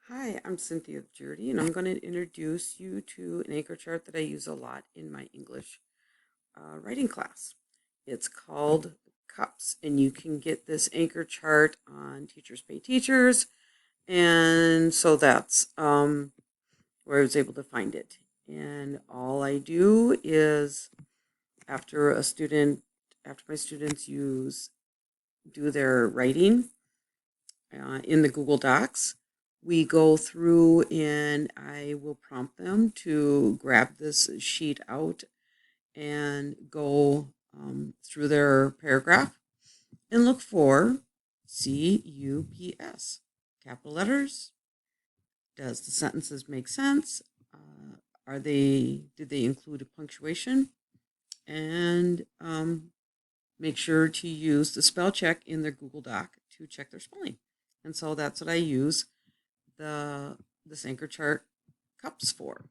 Hi, I'm Cynthia Judy, and I'm going to introduce you to an anchor chart that I use a lot in my English writing class. It's called CUPS, and you can get this anchor chart on Teachers Pay Teachers, and so that's where I was able to find it. And all I do is after my students do their writing in the Google Docs, we go through and I will prompt them to grab this sheet out and go through their paragraph and look for CUPS, capital letters. Does the sentences make sense? Did they include a punctuation? And make sure to use the spell check in their Google Doc to check their spelling. And so that's what I use this anchor chart cups for.